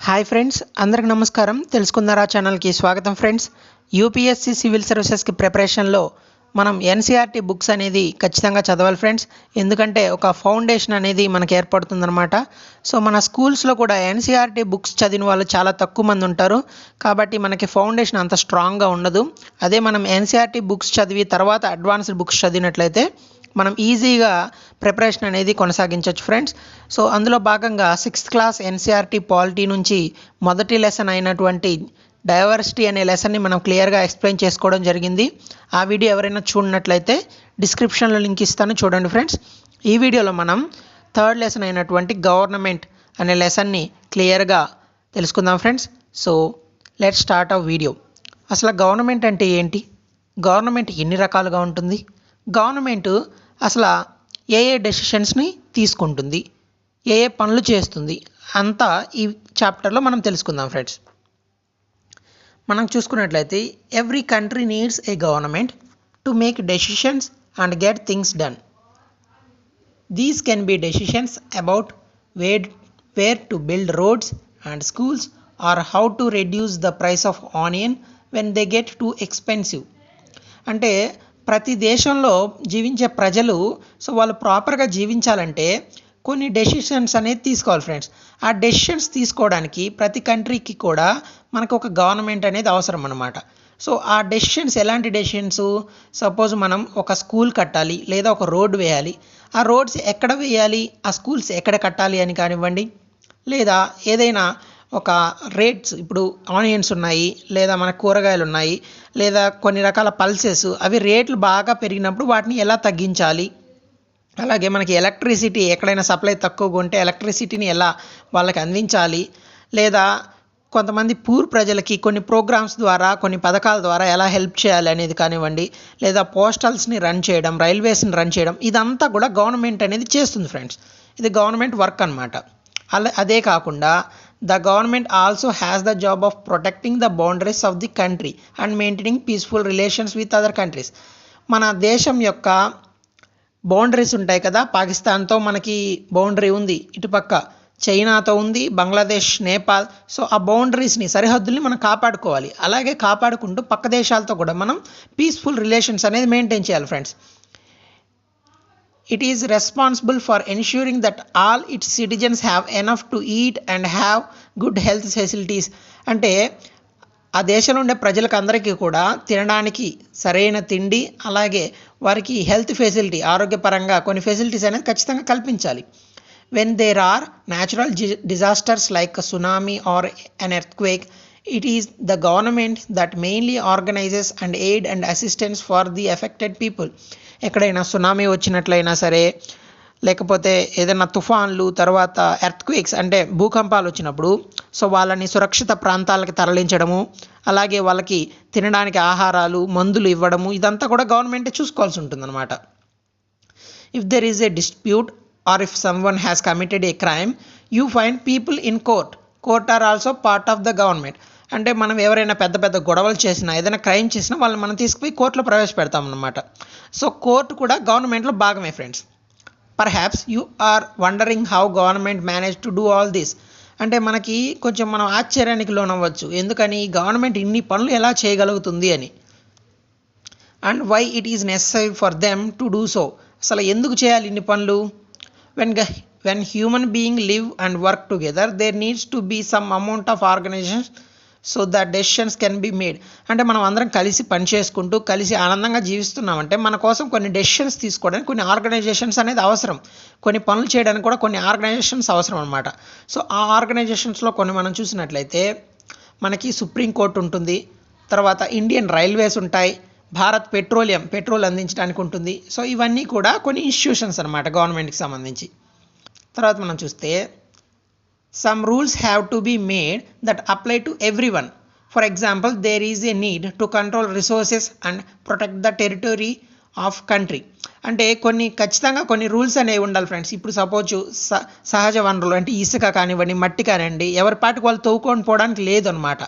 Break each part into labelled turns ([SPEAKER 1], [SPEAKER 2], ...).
[SPEAKER 1] Hi friends, అందరికి నమస్కారం. తెలుసుకుందారా ఛానల్కి స్వాగతం. ఫ్రెండ్స్, యూపీఎస్సీ సివిల్ సర్వీసెస్కి ప్రిపరేషన్లో మనం ఎన్సీఆర్టీ బుక్స్ అనేది ఖచ్చితంగా చదవాలి ఫ్రెండ్స్. ఎందుకంటే ఒక ఫౌండేషన్ అనేది మనకు ఏర్పడుతుందన్నమాట. సో మన స్కూల్స్లో కూడా ఎన్సీఆర్టీ బుక్స్ చదివిన వాళ్ళు చాలా తక్కువ మంది ఉంటారు. కాబట్టి మనకి ఫౌండేషన్ అంత స్ట్రాంగ్గా ఉండదు. అదే మనం ఎన్సీఆర్టీ బుక్స్ చదివి తర్వాత అడ్వాన్స్డ్ బుక్స్ చదివినట్లయితే మనం ఈజీగా ప్రిపరేషన్ అనేది కొనసాగించవచ్చు ఫ్రెండ్స్. సో అందులో భాగంగా 6th క్లాస్ ఎన్సీఆర్టీ పాలిటీ నుంచి మొదటి లెసన్ అయినటువంటి డైవర్సిటీ అనే లెసన్ని మనం క్లియర్గా ఎక్స్ప్లెయిన్ చేసుకోవడం జరిగింది. ఆ వీడియో ఎవరైనా చూడనట్లయితే డిస్క్రిప్షన్లో లింక్ ఇస్తాను, చూడండి ఫ్రెండ్స్. ఈ వీడియోలో మనం 3rd లెసన్ అయినటువంటి గవర్నమెంట్ అనే లెసన్ని క్లియర్గా తెలుసుకుందాం friends. So let's start our video. అసలు గవర్నమెంట్ అంటే ఏంటి, గవర్నమెంట్ ఎన్ని రకాలుగా ఉంటుంది, గవర్నమెంట్ అసలు ఏ డెసిషన్స్ని తీసుకుంటుంది, ఏ పనులు చేస్తుంది అంతా ఈ చాప్టర్లో మనం తెలుసుకుందాం ఫ్రెండ్స్. మనం చూసుకున్నట్లయితే every country needs a government to make decisions and get things done. These can be decisions about where to build roads and schools or how to reduce the price of onion when they get too expensive. అంటే ప్రతి దేశంలో జీవించే ప్రజలు వాళ్ళు ప్రాపర్గా జీవించాలంటే కొన్ని decisions అనేది తీసుకోవాలి ఫ్రెండ్స్. ఆ డెసిషన్స్ తీసుకోవడానికి ప్రతి కంట్రీకి కూడా మనకు ఒక గవర్నమెంట్ అనేది అవసరం అన్నమాట. సో ఆ డెసిషన్స్ ఎలాంటి డెసిషన్స్, సపోజ్ మనం ఒక స్కూల్ కట్టాలి లేదా ఒక రోడ్ వేయాలి, ఆ రోడ్స్ ఎక్కడ వేయాలి, ఆ స్కూల్స్ ఎక్కడ కట్టాలి అని కానివ్వండి, లేదా ఏదైనా ఒక రేట్స్, ఇప్పుడు ఆనియన్స్ ఉన్నాయి లేదా మన కూరగాయలు ఉన్నాయి లేదా కొన్ని రకాల పల్సెస్, అవి రేట్లు బాగా పెరిగినప్పుడు వాటిని ఎలా తగ్గించాలి, అలాగే మనకి ఎలక్ట్రిసిటీ ఎక్కడైనా సప్లై తక్కువగా ఉంటే ఎలక్ట్రిసిటీని ఎలా వాళ్ళకి అందించాలి, లేదా కొంతమంది పూర్ ప్రజలకి కొన్ని ప్రోగ్రామ్స్ ద్వారా కొన్ని పథకాల ద్వారా ఎలా హెల్ప్ చేయాలి అనేది కానివ్వండి, లేదా పోస్టల్స్ని రన్ చేయడం, రైల్వేస్ని రన్ చేయడం, ఇదంతా కూడా గవర్నమెంట్ అనేది చేస్తుంది ఫ్రెండ్స్. ఇది గవర్నమెంట్ వర్క్ అన్నమాట. అదే కాకుండా the government also has the job of protecting the boundaries of the country and maintaining peaceful relations with other countries. మన దేశం యొక్క బౌండరీస్ ఉంటాయి కదా, పాకిస్తాన్తో మనకి బౌండరీ ఉంది, ఇటుపక్క చైనాతో ఉంది, బంగ్లాదేశ్, నేపాల్. సో ఆ బౌండరీస్ని, సరిహద్దుల్ని మనం కాపాడుకోవాలి. అలాగే కాపాడుకుంటూ పక్క దేశాలతో కూడా మనం పీస్ఫుల్ రిలేషన్స్ అనేది మెయింటైన్ చేయాలి friends. It is responsible for ensuring that all its citizens have enough to eat and have good health facilities. అంటే ఆ దేశంలో ఉండే ప్రజలకు అందరికీ కూడా తినడానికి సరైన తిండి, అలాగే వారికి హెల్త్ ఫెసిలిటీ, ఆరోగ్యపరంగా కొన్ని ఫెసిలిటీస్ అనేది ఖచ్చితంగా కల్పించాలి. When there are natural disasters like a tsunami or an earthquake, it is the government that mainly organizes and aid and assistance for the affected people. ఎక్కడైనా సునామీ వచ్చినట్లయినా సరే, లేకపోతే ఏదైనా తుఫాన్లు, తర్వాత ఎర్త్క్వేక్స్ అంటే భూకంపాలు వచ్చినప్పుడు వాళ్ళని సురక్షిత ప్రాంతాలకి తరలించడము, అలాగే వాళ్ళకి తినడానికి ఆహారాలు, మందులు ఇవ్వడము, ఇదంతా కూడా గవర్నమెంటే చూసుకోవాల్సి ఉంటుందన్నమాట. If there is a dispute or if someone has committed a crime, you find people in court are also part of the government. అంటే మనం ఎవరైనా పెద్ద పెద్ద గొడవలు చేసినా, ఏదైనా క్రైమ్ చేసినా వాళ్ళని మనం తీసుకుపోయి కోర్టులో ప్రవేశపెడతాం అన్నమాట. సో కోర్టు కూడా గవర్నమెంట్లో భాగమే friends. Perhaps you are wondering how government manage to do all this. అంటే మనకి కొంచెం మనం ఆశ్చర్యానికి లోనవ్వచ్చు, ఎందుకని గవర్నమెంట్ ఇన్ని పనులు ఎలా చేయగలుగుతుంది అని. And why it is necessary for them to do so. అసలు ఎందుకు చేయాలి ఇన్ని పనులు? When human beings live and work together, there needs to be some amount of organization so that decisions can be made. అంటే మనం అందరం కలిసి పని చేసుకుంటూ కలిసి ఆనందంగా జీవిస్తున్నామంటే మన కోసం కొన్ని డెసిషన్స్ తీసుకోవడానికి కొన్ని ఆర్గనైజేషన్స్ అనేది అవసరం, కొన్ని పనులు చేయడానికి కూడా కొన్ని ఆర్గనైజేషన్స్ అవసరం అనమాట. సో ఆ ఆర్గనైజేషన్స్లో కొన్ని మనం చూసినట్లయితే మనకి సుప్రీంకోర్టు ఉంటుంది, తర్వాత ఇండియన్ రైల్వేస్ ఉంటాయి, భారత్ పెట్రోల్ అందించడానికి ఉంటుంది. సో ఇవన్నీ కూడా కొన్ని ఇన్స్టిట్యూషన్స్ అనమాట గవర్నమెంట్కి సంబంధించి. తర్వాత మనం చూస్తే some rules have to be made that apply to every one. For example, there is a need to control resources and protect the territory of country. అంటే ఖచ్చితంగా కొన్ని రూల్స్ అనేవి ఉండాలి ఫ్రెండ్స్. ఇప్పుడు సపోజ్ సహజ వనరులు అంటే ఇసుక కానివ్వండి, మట్టి కానివ్వండి, ఎవరి పాటికి వాళ్ళు తవ్వుకొని పోవడానికి లేదు అనమాట.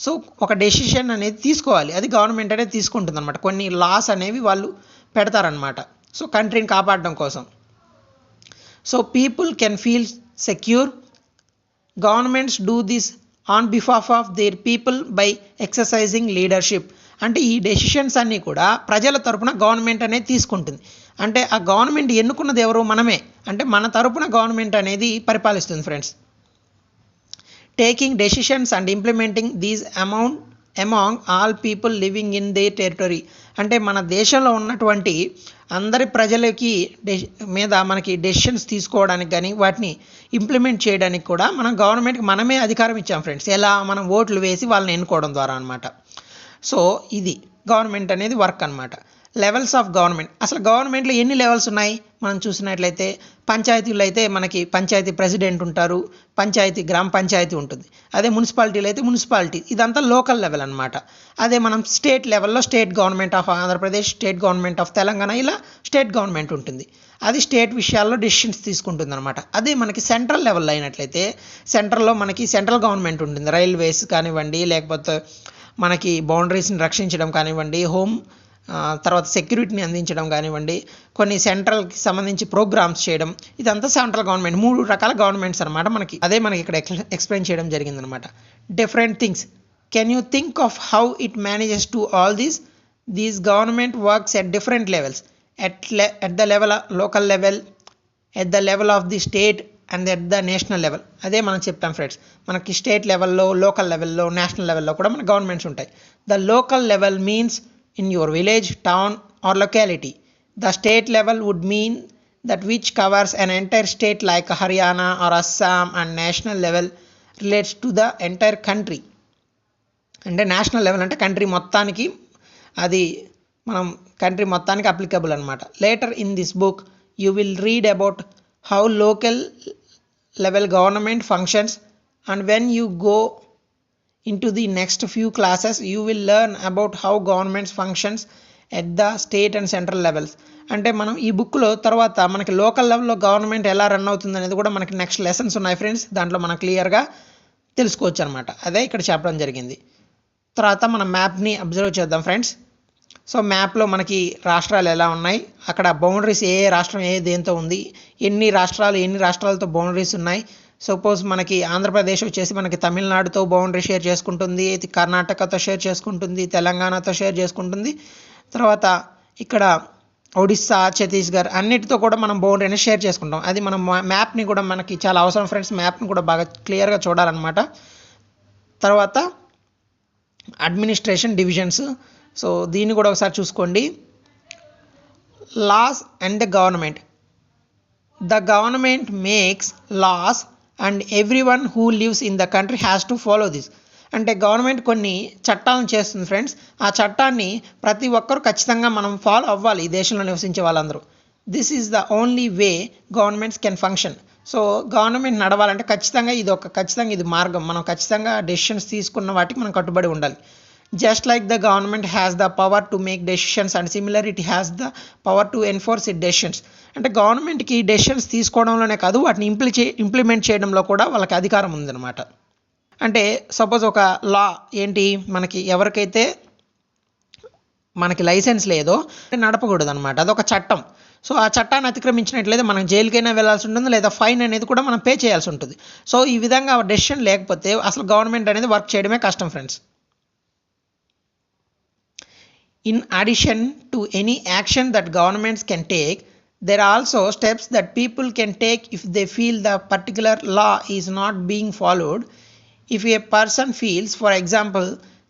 [SPEAKER 1] సో ఒక డెసిషన్ అనేది తీసుకోవాలి, అది గవర్నమెంట్ అనేది తీసుకుంటుంది అనమాట. కొన్ని లాస్ అనేవి వాళ్ళు పెడతారనమాట, సో కంట్రీని కాపాడడం కోసం. So people can feel secure. Governments do this on behalf of their people by exercising leadership. అంటే ఈ డెసిషన్స్ అన్నీ కూడా ప్రజల తరపున గవర్నమెంట్ అనేది తీసుకుంటుంది. అంటే ఆ గవర్నమెంట్ ఎన్నుకున్నది ఎవరు? మనమే. అంటే మన తరపున గవర్నమెంట్ అనేది పరిపాలిస్తుంది friends. Taking decisions and implementing these among all people living in the territory. అంటే మన దేశంలో ఉన్నటువంటి అందరి ప్రజలకి మీద మనకి డెసిషన్స్ తీసుకోవడానికి కానీ వాటిని ఇంప్లిమెంట్ చేయడానికి కూడా మనం గవర్నమెంట్కి మనమే అధికారం ఇచ్చాం ఫ్రెండ్స్. ఎలా? మనం ఓట్లు వేసి వాళ్ళని ఎన్నుకోవడం ద్వారా అనమాట. సో ఇది గవర్నమెంట్ అనేది వర్క్ అనమాట. Levels of government. అసలు గవర్నమెంట్లో ఎన్ని లెవెల్స్ ఉన్నాయి మనం చూసినట్లయితే, పంచాయతీలో అయితే మనకి పంచాయతీ ప్రెసిడెంట్ ఉంటారు, పంచాయతీ గ్రామ పంచాయతీ ఉంటుంది. అదే మున్సిపాలిటీలో అయితే మున్సిపాలిటీ, ఇదంతా లోకల్ లెవెల్ అనమాట. అదే మనం స్టేట్ లెవెల్లో state government of Andhra Pradesh, state government of Telangana, ఇలా స్టేట్ గవర్నమెంట్ ఉంటుంది. అది స్టేట్ విషయాల్లో డెసిషన్స్ తీసుకుంటుంది అనమాట. అదే మనకి సెంట్రల్ లెవెల్లో అయినట్లయితే సెంట్రల్లో మనకి సెంట్రల్ గవర్నమెంట్ ఉంటుంది. రైల్వేస్ కానివ్వండి, లేకపోతే మనకి బౌండరీస్ని రక్షించడం కానివ్వండి, తర్వాత సెక్యూరిటీని అందించడం కానివ్వండి, కొన్ని సెంట్రల్కి సంబంధించి ప్రోగ్రామ్స్ చేయడం, ఇదంతా సెంట్రల్ గవర్నమెంట్. 3 రకాల గవర్నమెంట్స్ అనమాట మనకి. అదే మనకి ఇక్కడ ఎక్స్ప్లెయిన్ చేయడం జరిగిందనమాట. Different things. Can you think of how it manages to all these government works at different levels, at the level local level, at the level of the state and at the national level. అదే మనం చెప్పాం friends, మనకి state లెవెల్లో, local లెవెల్లో, national లెవెల్లో కూడా మన governments ఉంటాయి. The local level means in your village, town or locality. The state level would mean that which covers an entire state like Haryana or Assam, and national level relates to the entire country. అంటే national level అంటే country మొత్తానికి, అది మనం country మొత్తానికి applicable అనమాట. Later in this book you will read about how local level government functions, and when you go into the next few classes you will learn about how governments functions at the state and central levels. అంటే మనం ఈ బుక్లో తర్వాత మనకి local లెవెల్లో government ఎలా run అవుతుంది అనేది కూడా మనకి నెక్స్ట్ లెసన్స్ ఉన్నాయి ఫ్రెండ్స్. దాంట్లో మనం క్లియర్గా తెలుసుకోవచ్చు అనమాట. అదే ఇక్కడ చెప్పడం జరిగింది. తర్వాత మనం మ్యాప్ని అబ్జర్వ్ చేద్దాం ఫ్రెండ్స్. సో మ్యాప్లో మనకి రాష్ట్రాలు ఎలా ఉన్నాయి, అక్కడ బౌండరీస్ ఏ రాష్ట్రం ఏ దేంతో ఉంది, ఎన్ని రాష్ట్రాలతో బౌండరీస్ ఉన్నాయి. సపోజ్ మనకి ఆంధ్రప్రదేశ్ వచ్చేసి మనకి తమిళనాడుతో బౌండరీ షేర్ చేసుకుంటుంది, కర్ణాటకతో షేర్ చేసుకుంటుంది, తెలంగాణతో షేర్ చేసుకుంటుంది. తర్వాత ఇక్కడ ఒడిస్సా, ఛత్తీస్గఢ్ అన్నిటితో కూడా మనం బౌండరీని షేర్ చేసుకుంటాం. అది మనం మ్యాప్ని కూడా మనకి చాలా అవసరం ఫ్రెండ్స్. మ్యాప్ని కూడా బాగా క్లియర్గా చూడాలన్నమాట. తర్వాత అడ్మినిస్ట్రేషన్ డివిజన్స్. సో దీన్ని కూడా ఒకసారి చూసుకోండి. Laws and the government. The government makes laws and everyone who lives in the country has to follow this. అంటే గవర్నమెంట్ కొన్ని చట్టాలను చేస్తుంది ఫ్రెండ్స్. ఆ చట్టాన్ని ప్రతి ఒక్కరు ఖచ్చితంగా మనం ఫాలో అవ్వాలి, ఈ దేశంలో నివసించే వాళ్ళందరూ. This is the only way governments can function. So government నడవాలంటే ఖచ్చితంగా ఇది మార్గం. మనం ఖచ్చితంగా డెసిషన్స్ తీసుకున్న వాటికి మనం కట్టుబడి ఉండాలి. Just like the government has the power to make decisions and similar it has the power to enforce it decisions. అంటే గవర్నమెంట్కి డెసిషన్స్ తీసుకోవడంలోనే కాదు, వాటిని ఇంప్లిమెంట్ చేయడంలో కూడా వాళ్ళకి అధికారం ఉందన్నమాట. అంటే సపోజ్ ఒక లా ఏంటి, మనకి ఎవరికైతే మనకి లైసెన్స్ లేదో నడపకూడదు అనమాట, అదొక చట్టం. సో ఆ చట్టాన్ని అతిక్రమించినట్లయితే మనం జైలుకైనా వెళ్ళాల్సి ఉంటుంది, లేదా ఫైన్ అనేది కూడా మనం పే చేయాల్సి ఉంటుంది. సో ఈ విధంగా డెసిషన్ లేకపోతే అసలు గవర్నమెంట్ అనేది వర్క్ చేయడమే కష్టం friends. In addition to any action that governments can take, there are also steps that people can take if they feel the particular law is not being followed. If a person feels, for example,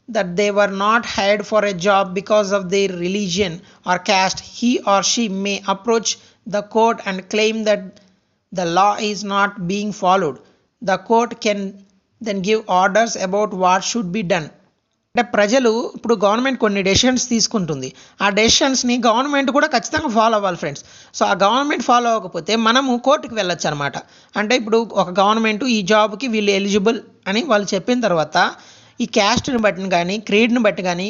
[SPEAKER 1] that they were not hired for a job because of their religion or caste, he or she may approach the court and claim that the law is not being followed. The court can then give orders about what should be done. అంటే ప్రజలు ఇప్పుడు government కొన్ని decisions తీసుకుంటుంది, ఆ డెసిషన్స్ని government కూడా ఖచ్చితంగా follow అవ్వాలి friends. So ఆ గవర్నమెంట్ ఫాలో అవ్వకపోతే మనము కోర్టుకు వెళ్ళొచ్చు అనమాట. అంటే ఇప్పుడు ఒక గవర్నమెంట్ ఈ జాబ్కి వీళ్ళు ఎలిజిబుల్ అని వాళ్ళు చెప్పిన తర్వాత ఈ క్యాస్ట్ని బట్టి కానీ, క్రీడ్ని బట్టి కానీ,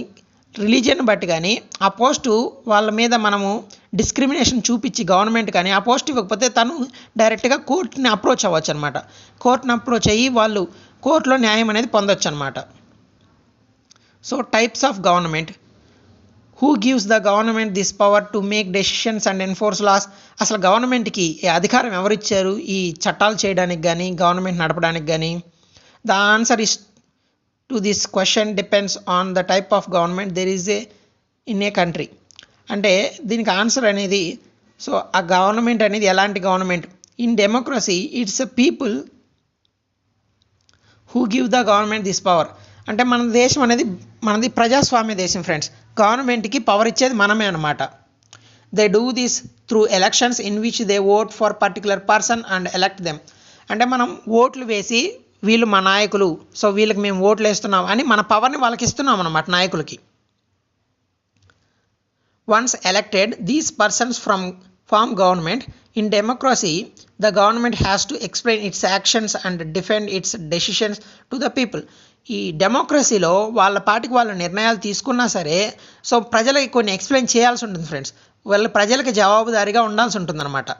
[SPEAKER 1] రిలీజియన్ బట్టి కానీ ఆ పోస్టు వాళ్ళ మీద మనము డిస్క్రిమినేషన్ చూపించి గవర్నమెంట్ కానీ ఆ పోస్ట్ ఇవ్వకపోతే తను డైరెక్ట్గా కోర్టుని అప్రోచ్ అవ్వచ్చు అనమాట. కోర్టుని అప్రోచ్ అయ్యి వాళ్ళు కోర్టులో న్యాయం అనేది పొందొచ్చు అనమాట. So types of government. Who gives the government this power to make decisions and enforce laws. అసలు గవర్నమెంట్కి ఈ అధికారం ఎవరిచ్చారు ఈ చట్టాలు చేయడానికి కానీ, గవర్నమెంట్ నడపడానికి కానీ? The answer is to this question depends on the type of government there is in a country. అంటే దీనికి ఆన్సర్ అనేది సో ఆ గవర్నమెంట్ అనేది ఎలాంటి government. In democracy it's people who give the government this power. అంటే మన దేశం అనేది మనది ప్రజాస్వామ్య దేశం ఫ్రెండ్స్. గవర్నమెంట్కి పవర్ ఇచ్చేది మనమే అనమాట. They do this through elections in which they vote for particular person and elect them. అంటే మనం ఓట్లు వేసి వీళ్ళు మా నాయకులు, సో వీళ్ళకి మేము ఓట్లు వేస్తున్నాం అని మన పవర్ని వాళ్ళకి ఇస్తున్నాం అనమాట నాయకులకి. Once elected, these persons form government. In democracy, the government has to explain its actions and defend its decisions to the people. ఈ డెమోక్రసీలో వాళ్ళ పాటికి వాళ్ళ నిర్ణయాలు తీసుకున్నా సరే సో ప్రజలకి కొన్ని ఎక్స్ప్లెయిన్ చేయాల్సి ఉంటుంది ఫ్రెండ్స్. వాళ్ళ ప్రజలకి జవాబుదారీగా ఉండాల్సి ఉంటుందన్నమాట.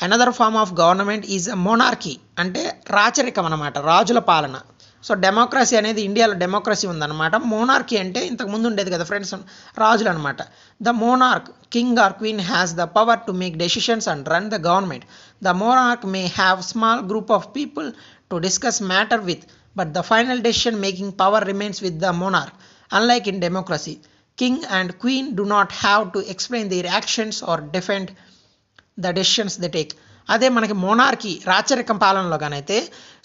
[SPEAKER 1] Another form of government is monarchy. అంటే రాచరికం అనమాట, రాజుల పాలన. సో డెమోక్రసీ అనేది ఇండియాలో డెమోక్రసీ ఉందన్నమాట. మోనార్కీ అంటే ఇంతకుముందు ఉండేది కదా ఫ్రెండ్స్, రాజులు అనమాట. The monarch king or queen has the power to make decisions and run the government. The monarch may have small group of people to discuss matter with, but the final decision making power remains with the monarch. Unlike in democracy, king and queen do not have to explain their actions or defend the decisions they take. అదే మనకి monarchy రాచరికం పాలనలో కానైతే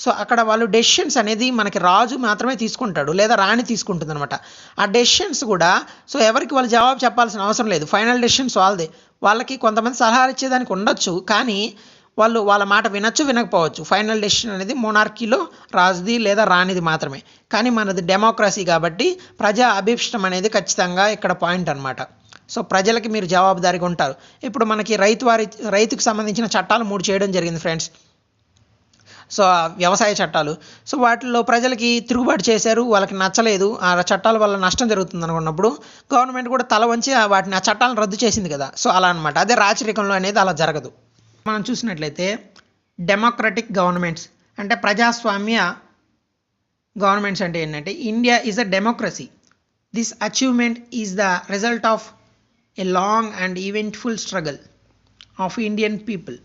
[SPEAKER 1] so అక్కడ వాళ్ళు decisions అనేది మనకి రాజు మాత్రమే తీసుకుంటాడు లేదా రాణి తీసుకుంటుంది అనమాట. ఆ డెసిషన్స్ కూడా సో ఎవరికి వాళ్ళు జవాబు చెప్పాల్సిన అవసరం లేదు, ఫైనల్ డెసిషన్స్ వాళ్ళదే. వాళ్ళకి కొంతమంది సలహాలు ఇచ్చేదానికి ఉండొచ్చు, కానీ వాళ్ళు వాళ్ళ మాట వినొచ్చు వినకపోవచ్చు. ఫైనల్ డెసిషన్ అనేది మోనార్కీలో రాజుది లేదా రాణిది మాత్రమే. కానీ మనది డెమోక్రసీ కాబట్టి ప్రజా అభిష్టం అనేది ఖచ్చితంగా ఇక్కడ పాయింట్ అనమాట. సో ప్రజలకి మీరు జవాబుదారీగా ఉంటారు. ఇప్పుడు మనకి రైతుకు సంబంధించిన చట్టాలు 3 చేయడం జరిగింది ఫ్రెండ్స్. సో వ్యవసాయ చట్టాలు. సో వాటిల్లో ప్రజలకి తిరుగుబాటు చేశారు, వాళ్ళకి నచ్చలేదు, ఆ చట్టాల వల్ల నష్టం జరుగుతుంది అనుకున్నప్పుడు గవర్నమెంట్ కూడా తల వంచి వాటిని ఆ చట్టాలను రద్దు చేసింది కదా. సో అలా అనమాట. అదే రాచరికంలో అనేది అలా జరగదు. మనం చూసినట్లయితే డెమోక్రటిక్ గవర్నమెంట్స్ అంటే ప్రజాస్వామ్య గవర్నమెంట్స్ అంటే ఏంటంటే India is a democracy. This achievement is the result of a long and eventful struggle of Indian people.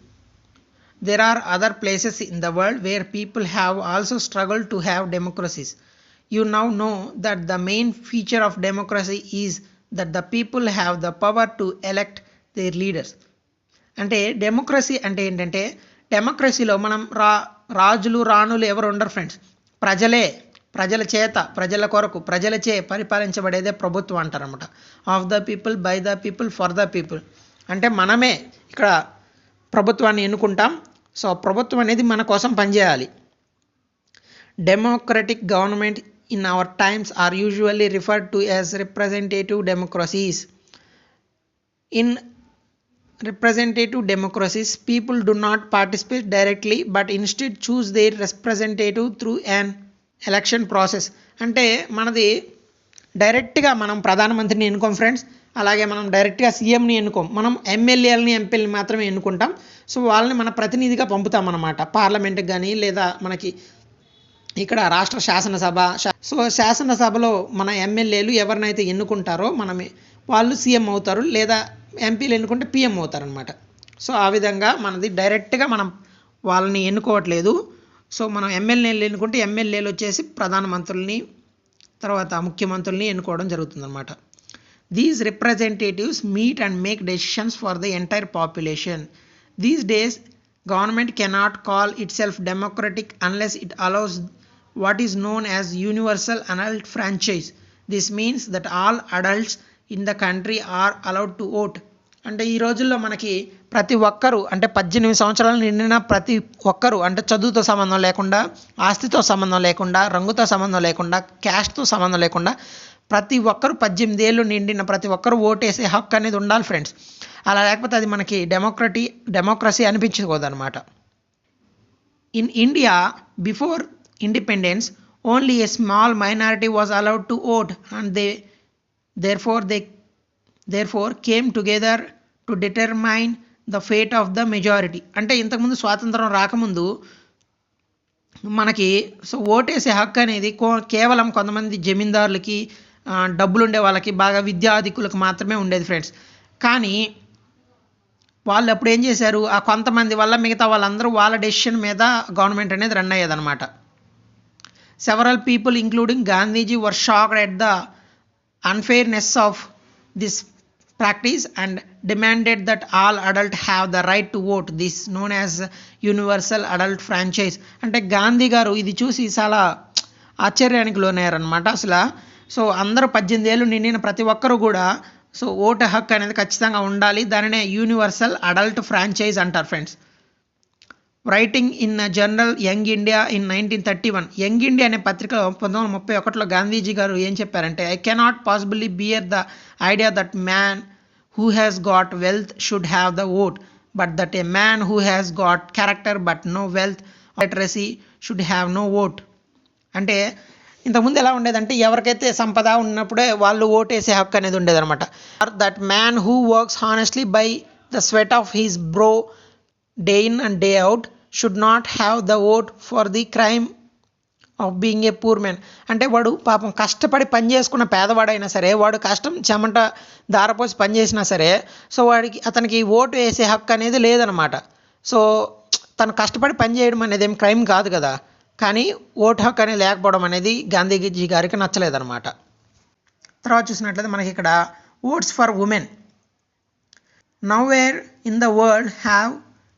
[SPEAKER 1] There are other places in the world where people have also struggled to have democracies. You now know that the main feature of democracy is that the people have the power to elect their leaders. అంటే democracy అంటే ఏంటంటే డెమోక్రసీలో మనం రాజులు రాణులు ఎవరు ఉండరు friends. ప్రజల చేత ప్రజల కొరకు ప్రజలచే పరిపాలించబడేదే ప్రభుత్వం అంటారన్నమాట. Of the people, by the people, for the people. అంటే మనమే ఇక్కడ ప్రభుత్వాన్ని ఎన్నుకుంటాం. సో ప్రభుత్వం అనేది మన కోసం పనిచేయాలి. Democratic government in our times are usually referred to as representative democracies. In representative democracies, people do not participate directly but instead choose their representative through an election process. అంటే మనది డైరెక్ట్గా మనం ప్రధానమంత్రిని ఎన్నుకోం ఫ్రెండ్స్, అలాగే మనం డైరెక్ట్గా సీఎంని ఎన్నుకోం. మనం ఎమ్మెల్యేలని ఎంపీలని మాత్రమే ఎన్నుకుంటాం. సో వాళ్ళని మన ప్రతినిధిగా పంపుతాం అన్నమాట పార్లమెంట్కి కానీ లేదా మనకి ఇక్కడ రాష్ట్ర శాసనసభ. సో శాసనసభలో మన ఎమ్మెల్యేలు ఎవరినైతే ఎన్నుకుంటారో వాళ్ళు సీఎం అవుతారు, లేదా ఎంపీలు ఎన్నుకుంటే పీఎం అవుతారు అనమాట. సో ఆ విధంగా మనది డైరెక్ట్గా మనం వాళ్ళని ఎన్నుకోవట్లేదు. సో మనం ఎమ్మెల్యేలు ఎన్నుకుంటే ఎమ్మెల్యేలు వచ్చేసి ప్రధానమంత్రుల్ని తర్వాత ముఖ్యమంత్రుల్ని ఎన్నుకోవడం జరుగుతుందన్నమాట. These representatives meet and make decisions for the entire population. These days government cannot call it self democratic unless it allows what is known as universal adult franchise. This means that all adults in the country are allowed to vote. అంటే ఈ రోజుల్లో మనకి ప్రతి ఒక్కరు అంటే 18 సంవత్సరాలు నిండిన ప్రతి ఒక్కరు అంటే చదువుతో సంబంధం లేకుండా, ఆస్తితో సంబంధం లేకుండా, రంగుతో సంబంధం లేకుండా, క్యాస్ట్తో సంబంధం లేకుండా ప్రతి ఒక్కరు 18 ఏళ్ళు నిండిన ప్రతి ఒక్కరు ఓటేసే హక్కు అనేది ఉండాలి ఫ్రెండ్స్. అలా లేకపోతే అది మనకి డెమోక్రసీ అనిపించకూడదు అనమాట. In India before independence, only a small minority was allowed to vote, and they therefore came together to determine the fate of the majority. అంటే ఇంతకుముందు స్వాతంత్రం రాకముందు మనకి సో ఓటేసే హక్కు అనేది కేవలం కొంతమంది జమీందారులకి, డబ్బులుండే వాళ్ళకి, బాగా విద్యాధికులకు మాత్రమే ఉండేది ఫ్రెండ్స్. కానీ వాళ్ళు అప్పుడు ఏం చేశారు, ఆ కొంతమంది వల్ల మిగతా వాళ్ళందరూ వాళ్ళ డెసిషన్ మీద గవర్నమెంట్ అనేది run అయ్యేదన్నమాట. Several people, including Gandhiji, were shocked at the unfairness of this practice and demanded that all adults have the right to vote. This known as universal adult franchise. అంటే గాంధీ గారు ఇది చూసి చాలా ఆశ్చర్యానికి లోనయ్యారనమాట అసలు. So అందరూ 18 ఏళ్ళు నిండిన ప్రతి ఒక్కరు కూడా సో ఓటు హక్కు అనేది ఖచ్చితంగా ఉండాలి. దానినే యూనివర్సల్ అడల్ట్ ఫ్రాంచైజ్ అంటారు friends. Writing in journal young India in 1931, young India అనే పత్రికలో 1931లో గాంధీజీ గారు ఏం చెప్పారంటే, I cannot possibly bear the idea that man who has got wealth should have the vote, but that a man who has got character but no wealth literacy should have no vote. అంటే ఇంతకుముందు ఎలా ఉండేదంటే ఎవరికైతే సంపద ఉన్నప్పుడే వాళ్ళు ఓటేసే హక్కు అనేది ఉండేదన్నమాట. That man who works honestly by the sweat of his bro day in and day out should not have the vote for the crime of being a poor man. అంటే వాడు పాపం కష్టపడి పని చేసుకున్న పేదవాడైనా సరే, వాడు కష్టం చెమట దారపోసి పని చేసినా సరే, సో అతనికి ఓటు వేసే హక్కు అనేది లేదనమాట. సో తను కష్టపడి పని చేయడం అనేది ఏం క్రైమ్ కాదు కదా, కానీ ఓటు హక్కు అనేది లేకపోవడం అనేది గాంధీజీ గారికి నచ్చలేదన్నమాట. తర్వాత చూసినట్లయితే మనకి ఇక్కడ votes for women. Nowhere in the world have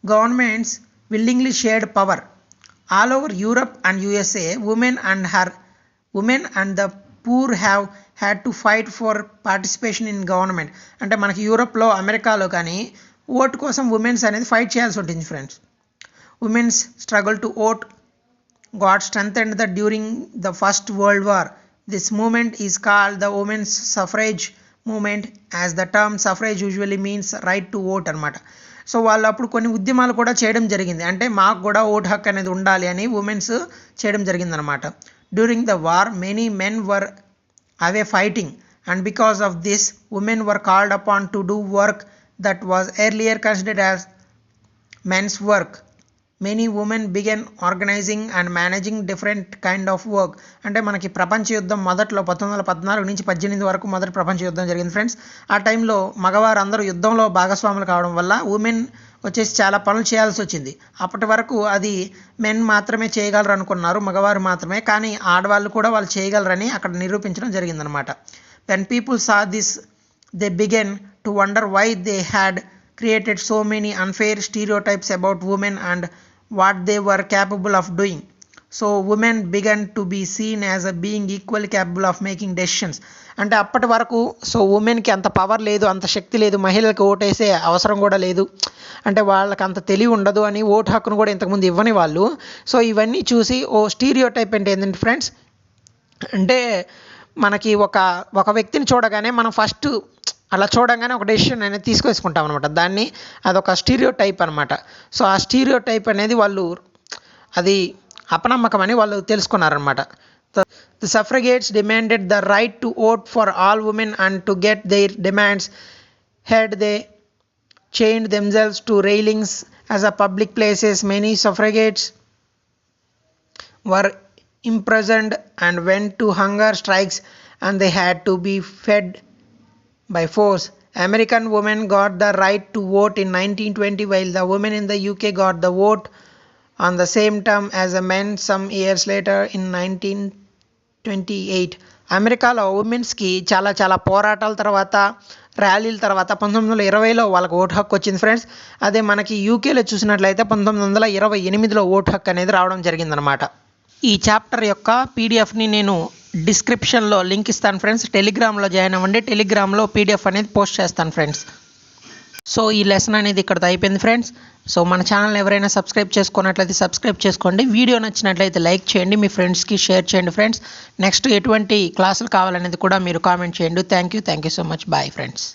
[SPEAKER 1] governments willingly shared power. All over Europe and USA, women and the poor have had to fight for participation in government. అంటే మనకి యూరోప్లో, అమెరికాలో కానీ ఓటు కోసం ఉమెన్స్ అనేది fight చేయాల్సి ఉంటుంది friends. Women's struggle to vote got strengthened during the First World War. This movement is called the women's suffrage movement, as the term suffrage usually means right to vote అనమాట. So వాళ్ళు అప్పుడు కొన్ని ఉద్యమాలు కూడా చేయడం జరిగింది, అంటే మాకు కూడా ఓటు హక్కు అనేది ఉండాలి అని ఉమెన్స్ చేయడం జరిగిందనమాట. During the war many men were away fighting, and because of this women were called upon to do work that was earlier considered as men's work. Many women began organising and managing different kind of work. అంటే మనకి ప్రపంచ యుద్ధం మొదట్లో 1914 నుంచి 18 వరకు మొదటి ప్రపంచ యుద్ధం జరిగింది ఫ్రెండ్స్. ఆ టైంలో మగవారు అందరూ యుద్ధంలో భాగస్వాములు కావడం వల్ల ఉమెన్ వచ్చేసి చాలా పనులు చేయాల్సి వచ్చింది. అప్పటి వరకు అది మెన్ మాత్రమే చేయగలరు అనుకున్నారు, మగవారు మాత్రమే, కానీ ఆడవాళ్ళు కూడా వాళ్ళు చేయగలరని అక్కడ నిరూపించడం జరిగిందనమాట. When people saw this they began to wonder why they had created so many unfair stereotypes about women and what they were capable of doing. So women began to be seen as a being equally capable of making decisions. అంటే అప్పటి వరకు so ఉమెన్కి అంత power లేదు, అంత శక్తి లేదు, మహిళలకు ఓటేసే అవసరం కూడా లేదు, అంటే వాళ్ళకి అంత తెలివి ఉండదు అని ఓటు హక్కును కూడా ఇంతకుముందు ఇవ్వని వాళ్ళు. సో ఇవన్నీ చూసి ఓ స్టీరియోటైప్ అంటే ఏంటంటే ఫ్రెండ్స్, అంటే మనకి ఒక వ్యక్తిని చూడగానే మనం ఫస్ట్ అలా చూడంగానే ఒక డెసిషన్ అనేది తీసుకొసుకుంటాం అనమాట. దాన్ని అదొక స్టీరియో టైప్ అనమాట. సో ఆ స్టీరియో టైప్ అనేది వాళ్ళు అది అపనమ్మకం అని వాళ్ళు తెలుసుకున్నారనమాట. The suffragettes demanded the right to vote for all women and to get their demands heard they chained themselves to railings as a public places. Many suffragettes were imprisoned and went to hunger strikes, and they had to be fed by force. American women got the right to vote in 1920, while the women in the UK got the vote on the same term as the men some years later in 1928. అమెరికాలో ఉమెన్స్కి చాలా పోరాటాల తర్వాత, ర్యాలీల తర్వాత 1920లో వాళ్ళకి vote హక్కు వచ్చింది friends. అదే మనకి యూకేలో చూసినట్లయితే 1928లో ఓటు హక్కు అనేది రావడం జరిగిందనమాట. ఈ చాప్టర్ యొక్క పీడిఎఫ్ని నేను డిస్క్రిప్షన్లో లింక్ ఇస్తాను ఫ్రెండ్స్. టెలిగ్రామ్లో జాయిన్ అవ్వండి, టెలిగ్రామ్లో పీడిఎఫ్ అనేది పోస్ట్ చేస్తాను ఫ్రెండ్స్. సో ఈ లెసన్ అనేది ఇక్కడితో అయిపోయింది ఫ్రెండ్స్. సో మన ఛానల్ ఎవరైనా సబ్స్క్రైబ్ చేసుకున్నట్లయితే సబ్స్క్రైబ్ చేసుకోండి, వీడియో నచ్చినట్లయితే లైక్ చేయండి, మీ ఫ్రెండ్స్కి షేర్ చేయండి ఫ్రెండ్స్. నెక్స్ట్ ఎటువంటి క్లాసులు కావాలనేది కూడా మీరు కామెంట్ చేయండి. Thank you so much. Bye friends.